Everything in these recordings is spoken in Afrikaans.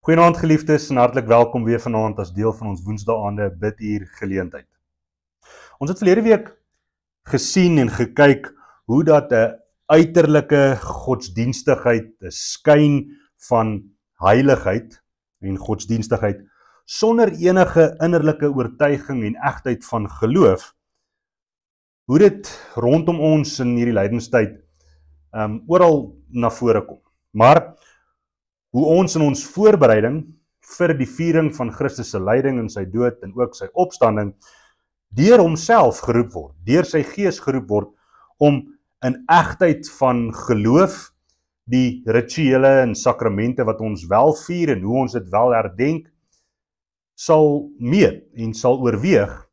Goeienaand geliefdes en hartlik welkom weer vanaand as deel van ons woensdaagaande biduur geleentheid. Ons het verlede week gesien en gekyk hoe dat 'n uiterlike godsdienstigheid, 'n skyn van heiligheid en godsdienstigheid sonder enige innerlike oortuiging en egtheid van geloof, hoe dit rondom ons in hierdie lydenstyd oral na vore kom. Maar hoe ons in ons voorbereiding vir die viering van Christus se lyding en sy dood en ook sy opstanding deur homself geroep word, deur sy gees geroep word om in egtheid van geloof die rituele en sakramente wat ons wel vier en hoe ons dit wel herdenk sal meet en sal oorweeg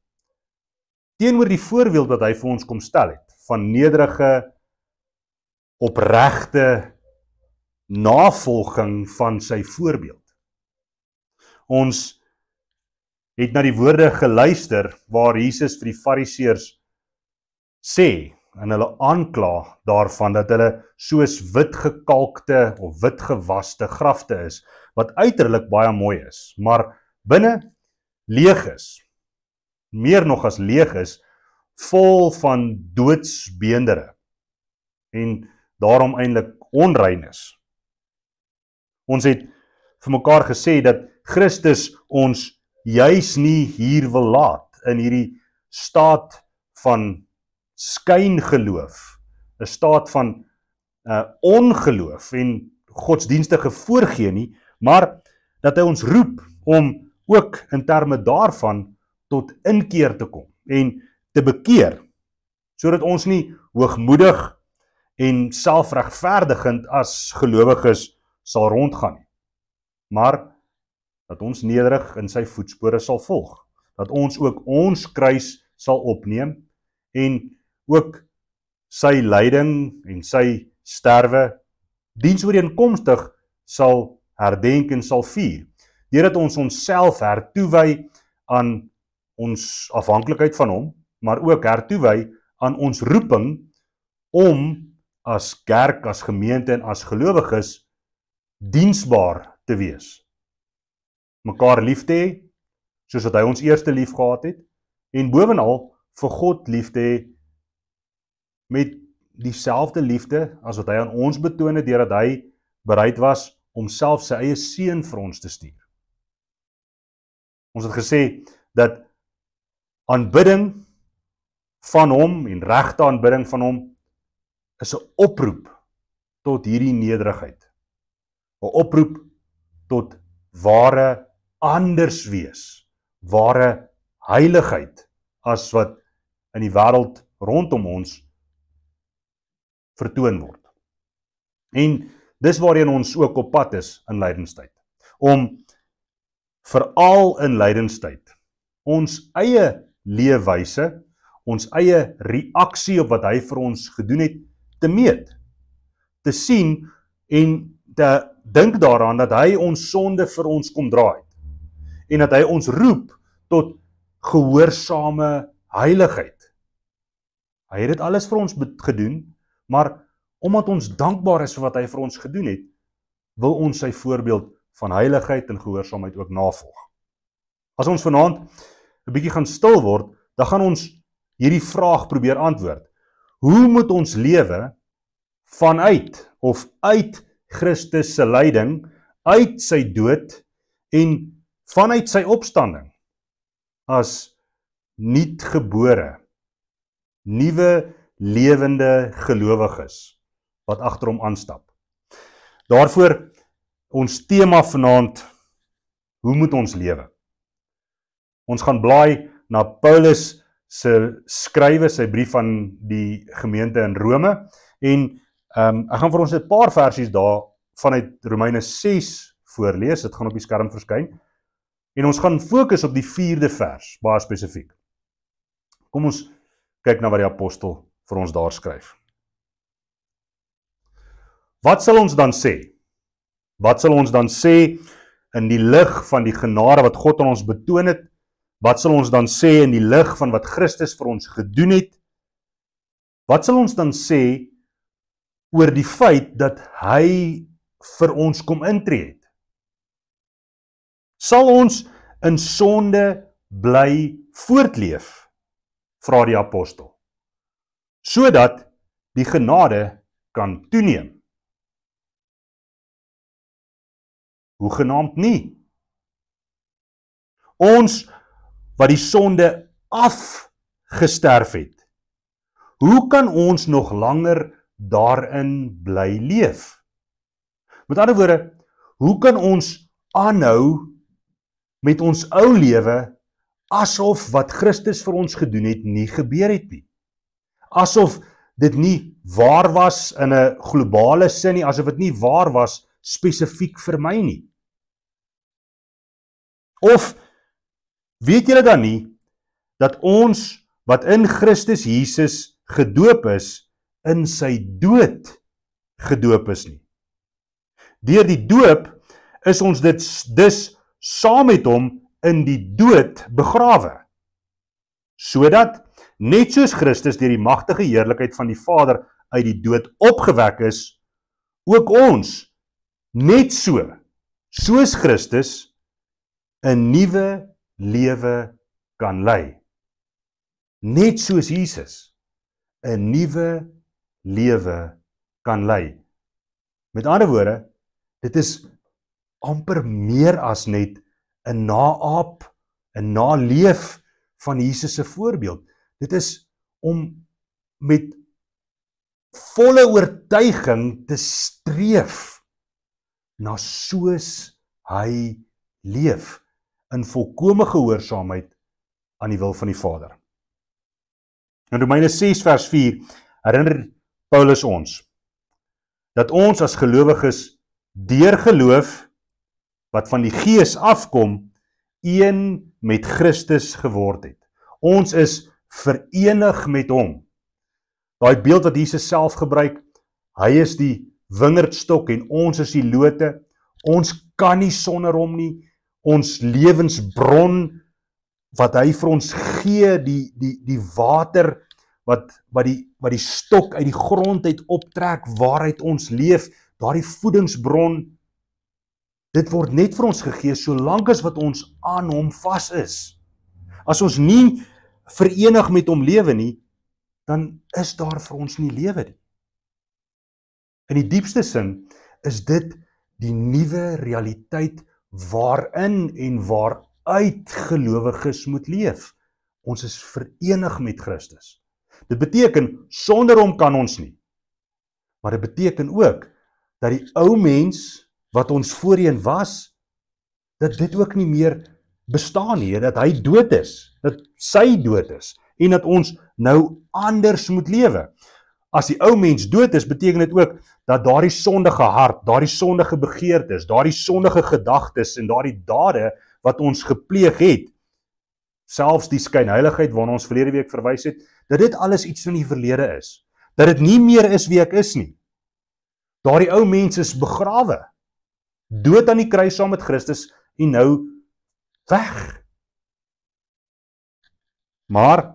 teenoor die voorbeeld wat hy vir ons kom stel het van nederige, opregte navolging van sy voorbeeld. Ons het na die woorde geluister waar Jesus vir die fariseërs sê en hulle aankla daarvan dat hulle soos wit gekalkte of wit gewaste grafte is, wat uiterlik baie mooi is, maar binne leeg is, meer nog as leeg is, vol van doodsbeendere en daarom eintlik onrein is. Ons het vir mekaar gesê dat Christus ons juis nie hier wil laat in hierdie staat van skyngeloof, 'n staat van ongeloof en godsdienstige voorgee nie, maar dat hy ons roep om ook in terme daarvan tot inkeer te kom en te bekeer, sodat ons nie hoogmoedig en selfregverdigend as gelowiges sal rondgaan nie, maar dat ons nederig in sy voetspore sal volg, dat ons ook ons kruis sal opneem en ook sy lyding en sy sterwe diensooreenkomstig sal herdenk en sal vier, deurdat ons onsself hertoewy aan ons afhanklikheid van hom, maar ook hertoewy aan ons roeping om as kerk, as gemeente en as gelowiges diensbaar te wees. Mekaar lief te hê, soos wat hy ons eerste lief gehad het, en bovenal vir God lief te hê met dieselfde liefde as wat hy aan ons betoon het, deurdat hy bereid was om self sy eie seun vir ons te stuur. Ons het gesê dat aanbidding van hom en regte aanbidding van hom is 'n oproep tot hierdie nederigheid. 'n Oproep tot ware anders wees, ware heiligheid as wat in die wêreld rondom ons vertoon word. En dis waarheen ons ook op pad is in lydenstyd, om veral in lydenstyd ons eie leefwyse, ons eie reaksie op wat hy vir ons gedoen het, te meet, te sien en te dink daaraan dat hy ons sonde vir ons kom dra het en dat hy ons roep tot gehoorsame heiligheid. Hy het dit alles vir ons gedoen, maar omdat ons dankbaar is vir wat hy vir ons gedoen het, wil ons sy voorbeeld van heiligheid en gehoorsaamheid ook navolg. As ons vanaand 'n bietjie gaan stil word, dan gaan ons hierdie vraag probeer antwoord. Hoe moet ons lewe vanuit of uit Christus se lyding, uit sy dood en vanuit sy opstanding as nuutgebore, nuwe lewende gelowiges wat agter hom aanstap? Daarvoor ons tema vanaand, hoe moet ons lewe? Ons gaan blaai na Paulus se skrywe, sy brief aan die gemeente in Rome, en ek gaan vir ons 'n paar versies daar vanuit Romeine 6 voorlees, dit gaan op die skerm verskyn, en ons gaan fokus op die 4de vers, baie spesifiek. Kom ons kyk na wat die apostel vir ons daar skryf. Wat sal ons dan sê? Wat sal ons dan sê in die lig van die genade wat God aan ons betoon het? Wat sal ons dan sê in die lig van wat Christus vir ons gedoen het? Wat sal ons dan sê oor die feit dat hy vir ons kom intree het? Sal ons in sonde bly voortleef, vra die apostel, sodat die genade kan toeneem? Hoegenaamd nie. Ons wat die sonde afgesterf het, hoe kan ons nog langer daarin bly leef? Met ander woorde, hoe kan ons aanhou met ons ou lewe asof wat Christus vir ons gedoen het nie gebeur het nie? Asof dit nie waar was in 'n globale sin nie, asof dit nie waar was spesifiek vir my nie. Of weet julle dan nie dat ons wat in Christus Jesus gedoop is, in sy dood gedoop is nie? Deur die doop is ons dit dus saam met hom in die dood begrawe, sodat net soos Christus deur die magtige heerlikheid van die Vader uit die dood opgewek is, ook ons net soos Christus 'n nuwe lewe kan lei. Net soos Jesus 'n nuwe lewe kan lei. Met ander woorde, dit is amper meer as net 'n naap, 'n naleef van Jesus se voorbeeld. Dit is om met volle oortuiging te streef na soos hy leef, in volkome gehoorsaamheid aan die wil van die Vader. In Romeine 6 vers 4 herinner Paulus ons dat ons as gelowiges deur geloof wat van die Gees afkom, een met Christus geword het. Ons is verenig met hom. Daai beeld wat Jesus self gebruik, hy is die wingerdstok en ons is die lote. Ons kan nie sonder hom nie. Ons lewensbron wat hy vir ons gee, die water wat die stok uit die grond uit optrek, waaruit ons leef, daardie voedingsbron, dit word net vir ons gegee solank as wat ons aan hom vas is. As ons nie verenig met hom lewe nie, dan is daar vir ons nie lewe nie. In die diepste sin is dit die nuwe realiteit waarin en waaruit gelowiges moet leef. Ons is verenig met Christus. Dit beteken, sonder hom kan ons nie. Maar dit beteken ook, dat die ou mens, wat ons voorheen was, dat dit ook nie meer bestaan nie, dat hy dood is, dat sy dood is, en dat ons nou anders moet lewe. As die ou mens dood is, beteken dit ook, dat daardie sondige hart, daardie sondige begeertes, daardie sondige gedagtes en daardie dade wat ons gepleeg het, selfs die skynheiligheid waarna ons verlede week verwys het, dat dit alles iets van die verlede is. Dat dit nie meer is wie ek is nie. Daardie ou mens is begrawe, dood aan die kruis saam met Christus en nou weg. Maar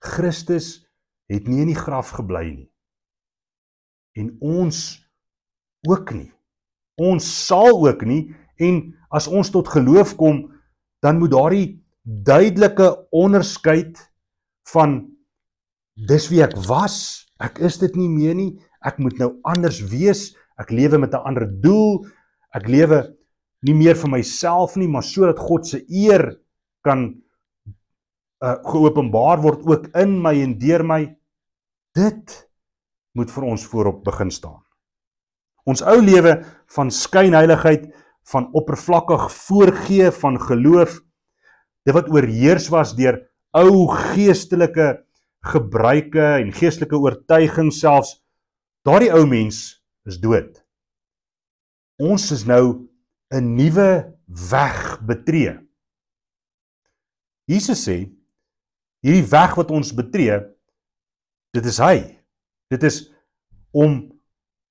Christus het nie in die graf gebly nie. En ons ook nie. Ons sal ook nie, en as ons tot geloof kom, dan moet daardie duidelike onderskeid van dis wie ek was, ek is dit nie meer nie, ek moet nou anders wees, ek lewe met 'n ander doel, ek lewe nie meer vir myself nie, maar sodat God se eer kan geopenbaar word ook in my en deur my. Dit moet vir ons voorop begin staan. Ons ou lewe van skynheiligheid, van oppervlakkig voorgee van geloof, dit wat oorheers was deur ou geestelike gebruike en geestelike oortuiging selfs, daardie ou mens is dood. Ons is nou 'n nuwe weg betree. Jesus sê, hierdie weg wat ons betree, dit is hy. Dit is om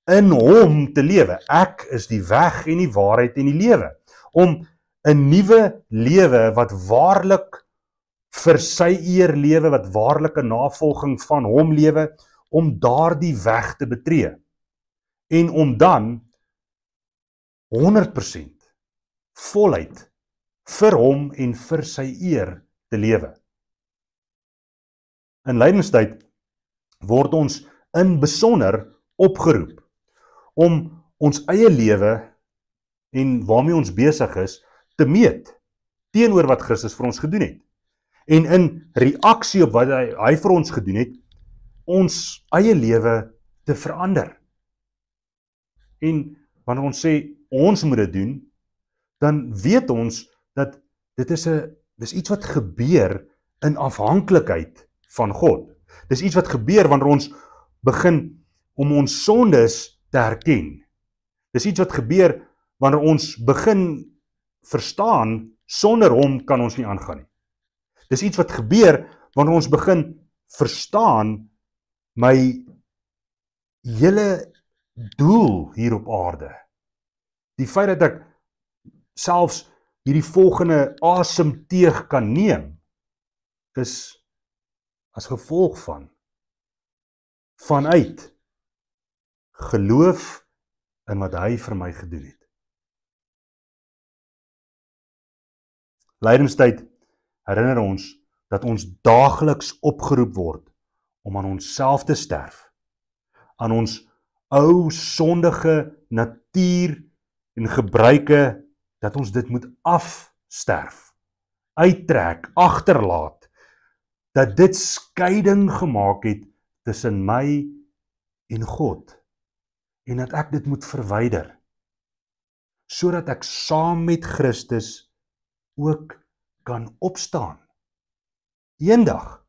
in hom te lewe. Ek is die weg en die waarheid en die lewe. Om 'n nuwe lewe wat waarlik vir sy eer lewe, wat waarlik 'n navolging van hom lewe, om daardie weg te betree. En om dan 100% voluit vir hom en vir sy eer te lewe. In lydenstyd word ons in besonder opgeroep om ons eie lewe en waarmee ons besig is te meet teenoor wat Christus vir ons gedoen het. En in reaksie op wat hy vir ons gedoen het, ons eie lewe te verander. En wanneer ons sê ons moet dit doen, dan weet ons dat dis iets wat gebeur in afhanklikheid van God. Dis iets wat gebeur wanneer ons begin om ons sondes te herken. Dis iets wat gebeur wanneer ons begin verstaan, sonder hom kan ons nie aangaan nie. Dis iets wat gebeur wanneer ons begin verstaan, my hele doel hier op aarde, die feit dat ek selfs hierdie volgende asemteug kan neem, is as gevolg vanuit geloof in wat hy vir my gedoen het. Lydenstyd herinner ons dat ons daagliks opgeroep word om aan onsself te sterf, aan ons ou sondige natuur en gebruike, dat ons dit moet afsterf, uittrek, agterlaat, dat dit skeiding gemaak het tussen my en God, en dat ek dit moet verwyder, sodat ek saam met Christus ook kan opstaan. Eendag,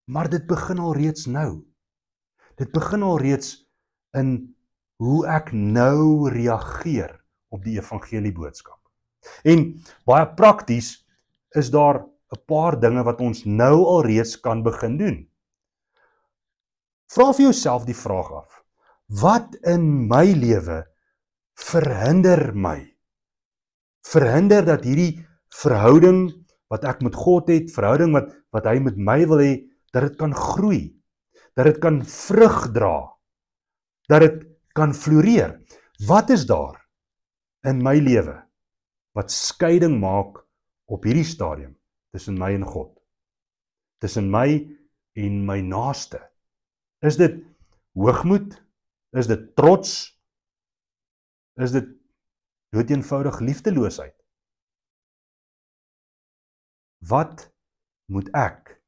maar dit begin al reeds nou. Dit begin al reeds in hoe ek nou reageer op die evangelie boodskap. En baie prakties is daar 'n paar dinge wat ons nou al reeds kan begin doen. Vra vir jouself die vraag af: wat in my lewe verhinder my? Verhinder dat hierdie verhouding wat ek met God het, verhouding wat hy met my wil hê, dat dit kan groei, dat dit kan vrug dra, dat dit kan floreer. Wat is daar in my lewe wat skeiding maak op hierdie stadium tussen my en God, tussen my en my naaste? Is dit hoogmoed? Is dit trots? Is dit doeteenvoudig liefdeloosheid? Wat moet ek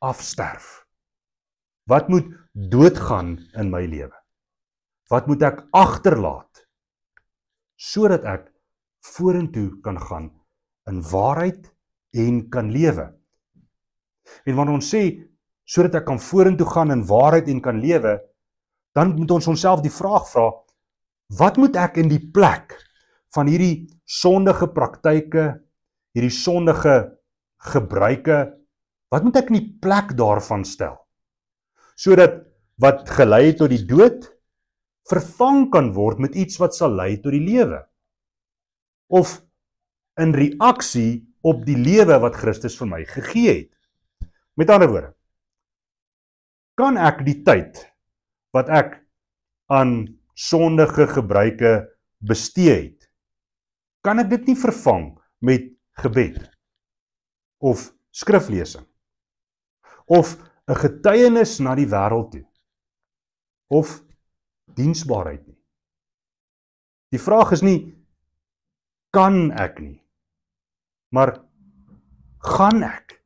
afsterf? Wat moet doodgaan in my lewe? Wat moet ek agterlaat, sodat ek vorentoe kan gaan in waarheid en kan lewe? En wanneer ons sê, sodat ek kan vorentoe gaan in waarheid en kan lewe, dan moet ons onsself die vraag vra, wat moet ek in die plek van hierdie sondige praktyke, hierdie sondige gebruike, wat moet ek in die plek daarvan stel? Sodat wat gelei het tot die dood, vervang kan word met iets wat sal lei tot die lewe. Of in reaksie op die lewe wat Christus vir my gegee het. Met ander woorde, kan ek die tyd wat ek aan sondige gebruike bestee het, kan ek dit nie vervang met gebed, of skriflesing, of 'n getuienis na die wêreld toe, of diensbaarheid nie. Die vraag is nie, kan ek nie, maar gaan ek?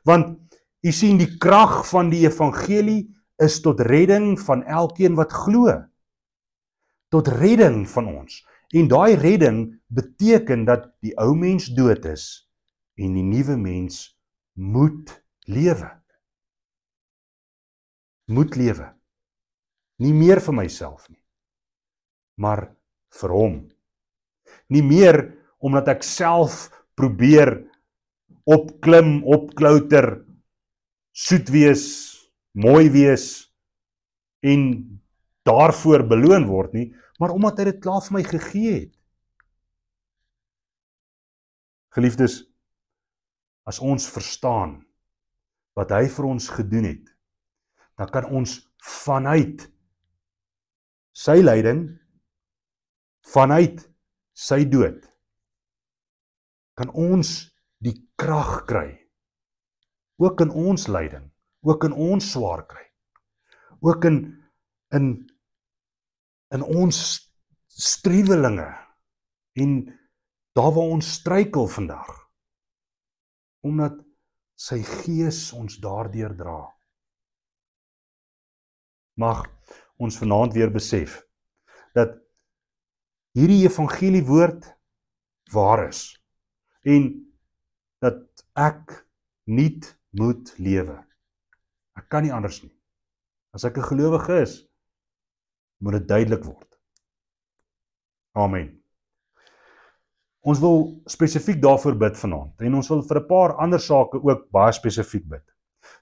Want jy sien, die krag van die evangelie is tot redding van elkeen wat glo. Tot redding van ons. En daai redding beteken dat die ou mens dood is en die nuwe mens moet lewe. Moet lewe. Nie meer vir myself nie, maar vir hom. Nie meer omdat ek self probeer opklim, opklouter, soet wees, mooi wees en daarvoor beloon word nie, maar omdat hy dit klaar vir my gegee het. Geliefdes, as ons verstaan wat hy vir ons gedoen het, dan kan ons vanuit sy lyding, vanuit sy dood, kan ons die krag kry, ook in ons lyding, ook in ons swaar kry, ook in ons struwelinge en daar waar ons struikel vandag, omdat sy Gees ons daardeur dra. Mag ons vanaand weer besef dat hierdie evangelie woord waar is en dat ek nie moet lewe. Ek kan nie anders nie. As ek 'n gelowige is, moet dit duidelik word. Amen. Ons wil spesifiek daarvoor bid vanaand en ons wil vir 'n paar ander sake ook baie spesifiek bid.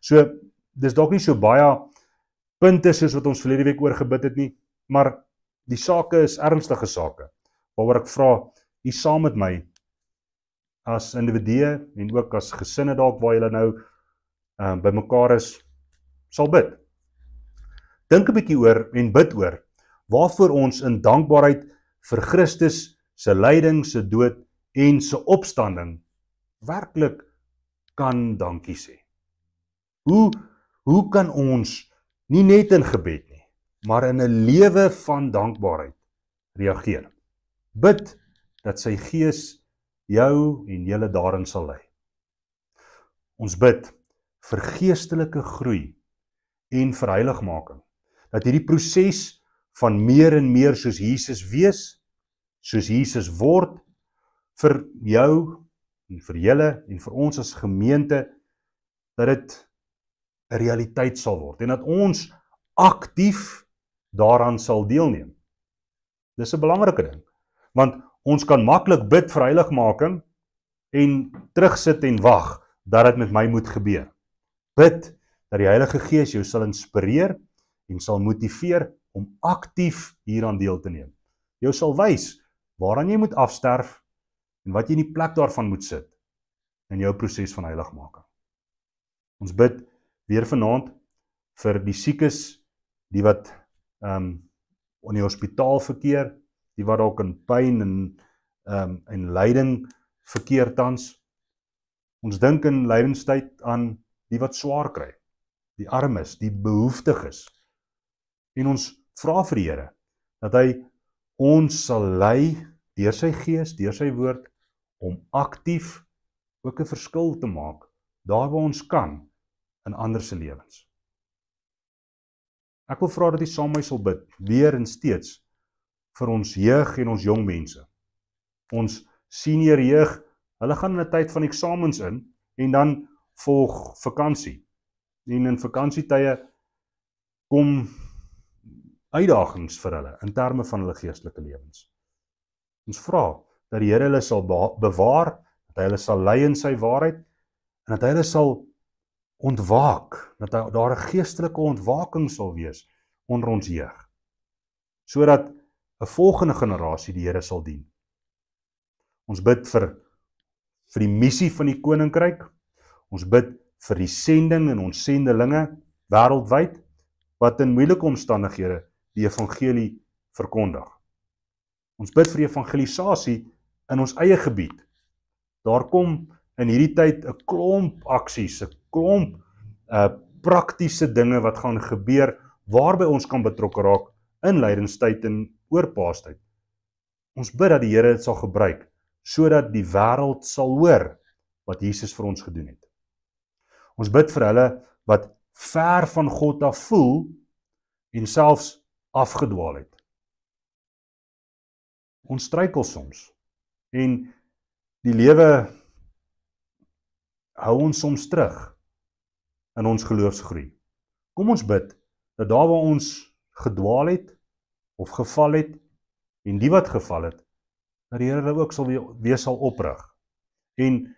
So, dis dalk nie so baie punte soos wat ons verlede week oor gebid het nie, maar die sake is ernstige sake, waaroor ek vra, u saam met my, as individue en ook as gesinne dalk waar julle nou by mekaar is, sal bid. Dink 'n bietjie oor en bid oor, waarvoor ons in dankbaarheid vir Christus se lyding, se dood en se opstanding werklik kan dankie sê. Hoe kan ons nie net in gebed nie, maar in 'n lewe van dankbaarheid reageer? Bid dat sy Gees jou en julle daarin sal lei. Ons bid vir geestelike groei en vir heiligmaking, dat hierdie proses van meer en meer soos Jesus wees, soos Jesus word, vir jou en vir julle en vir ons as gemeente, dat dit 'n realiteit sal word en dat ons aktief daaraan sal deelneem. Dis 'n belangrike ding, want ons kan maklik bid vir heiligmaking en terugsit en wag dat dit met my moet gebeur. Bid dat die Heilige Gees jou sal inspireer en sal motiveer om aktief hieraan deel te neem. Jou sal wys waaraan jy moet afsterf en wat jy in die plek daarvan moet sit in jou proses van heiligmaking. Ons bid weer vanaand vir die siekes, die wat in die hospitaal verkeer, die wat dalk in pyn en lyding verkeer tans. Ons dink in lydenstyd aan die wat swaar kry, die armes, die behoeftiges. En ons vra vir die Here dat hy ons sal lei deur sy Gees, deur sy woord, om aktief ook 'n verskil te maak daar waar ons kan in ander se lewens. Ek wil vra dat jy saam met my sal bid, weer en steeds, vir ons jeug en ons jong mense. Ons senior jeug, hulle gaan in 'n tyd van eksamens in, en dan volg vakansie. En in vakansietye kom uitdagings vir hulle, in terme van hulle geestelike lewens. Ons vra dat die Here hulle sal bewaar, dat hy hulle sal lei in sy waarheid, en dat hy hulle sal ontwaak, dat daar 'n geestelike ontwaking sal wees onder ons jeug, sodat 'n volgende generasie die Here sal dien. Ons bid vir die missie van die koninkryk, ons bid vir die sending en ons sendelinge wêreldwyd, wat in moeilike omstandighede die evangelie verkondig. Ons bid vir evangelisasie in ons eie gebied. Daar kom in hierdie tyd 'n klomp aksies, 'n klomp praktiese dinge wat gaan gebeur, waarby ons kan betrokke raak in lydenstyd en oor Paastyd. Ons bid dat die Here dit sal gebruik, sodat die wêreld sal hoor wat Jesus vir ons gedoen het. Ons bid vir hulle wat ver van God af voel en selfs afgedwaal het. Ons struikel soms en die lewe hou ons soms terug in ons geloofsgroei. Kom ons bid dat daar waar ons gedwaal het of geval het en die wat geval het, dat die Here hulle ook weer sal oprig en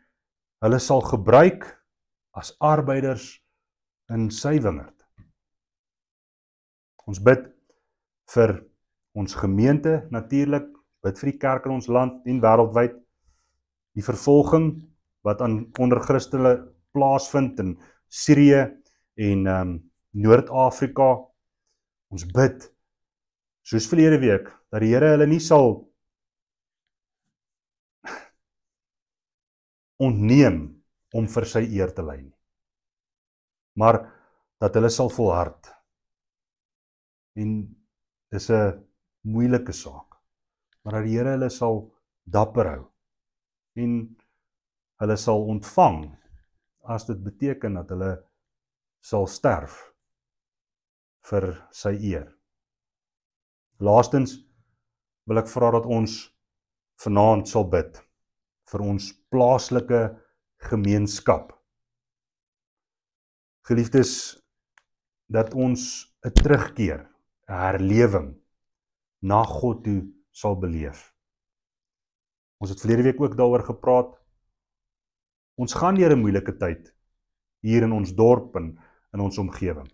hulle sal gebruik as arbeiders in sy wingerd. Ons bid vir ons gemeente natuurlik, bid vir die kerk in ons land en wêreldwyd, die vervolging wat onder Christene plaasvind in Sirië en Noord-Afrika. Ons bid, soos verlede week, dat die Here hulle nie sal ontneem om vir sy eer te lei nie. Maar dat hulle sal volhard. En dis 'n moeilike saak. Maar dat die Here hulle sal dapper hou. En hulle sal ontvang as dit beteken dat hulle sal sterf vir sy eer. Laastens wil ek vra dat ons vanaand sal bid vir ons plaaslike gemeenskap. Geliefdes, dat ons 'n terugkeer, 'n herlewing na God toe sal beleef. Ons het verlede week ook daaroor gepraat. Ons gaan deur 'n moeilike tyd hier in ons dorp en in ons omgewing.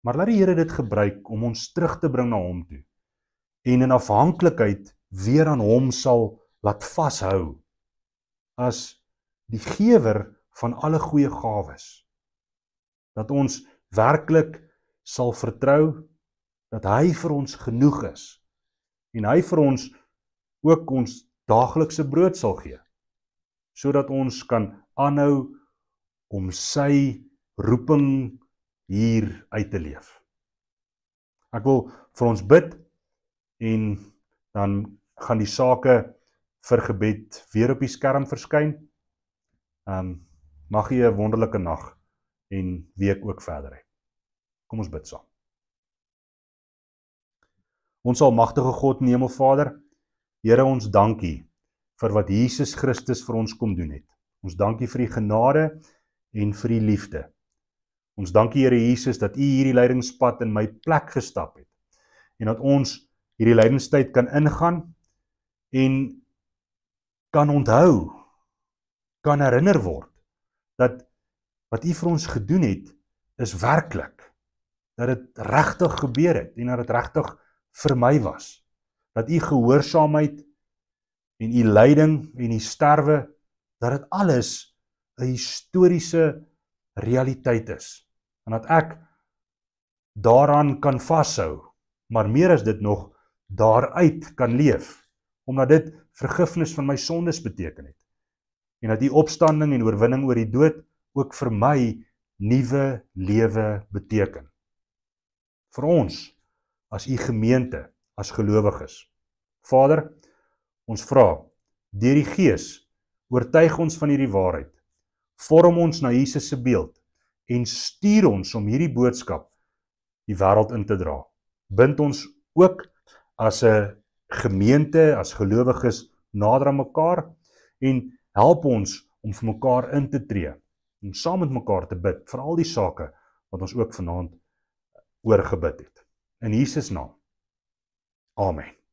Maar laat die Here dit gebruik om ons terug te bring na hom toe en in afhanklikheid weer aan hom sal laat vashou as die gewer van alle goeie gawes. Dat ons werklik sal vertrou dat hy vir ons genoeg is en hy vir ons ook ons daaglikse brood sal gee, sodat ons kan aanhou om sy roeping hier uit te leef. Ek wil vir ons bid en dan gaan die sake vir gebed weer op die skerm verskyn. Mag jy 'n wonderlike nag en week ook verder hê. Kom ons bid saam. Ons almagtige God en Hemelvader, Here, ons dankie vir wat Jesus Christus vir ons kom doen het. Ons dankie vir die genade en vir die liefde. Ons dankie, Here Jesus, dat U hierdie lydingspad in my plek gestap het en dat ons hierdie lydingstyd kan ingaan en kan onthou, kan herinner word dat wat U vir ons gedoen het is werklik, dat dit regtig gebeur het en dat dit regtig vir my was, dat U gehoorsaamheid en U lyding en U sterwe, dat dit alles 'n historiese realiteit is en dat ek daaraan kan vashou, maar meer as dit nog daaruit kan leef, omdat dit vergifnis van my sondes beteken het en dat die opstanding en oorwinning oor die dood ook vir my nuwe lewe beteken. Vir ons as U gemeente, as gelowiges. Vader, ons vra, deur die Gees, oortuig ons van hierdie waarheid, vorm ons na Jesus se beeld en stuur ons om hierdie boodskap die wêreld in te dra. Bind ons ook as 'n gemeente, as gelowiges nader aan mekaar en help ons om vir mekaar in te tree en saam met mekaar te bid vir al die sake wat ons ook vanaand oor gebid het. In Jesus naam. Amen.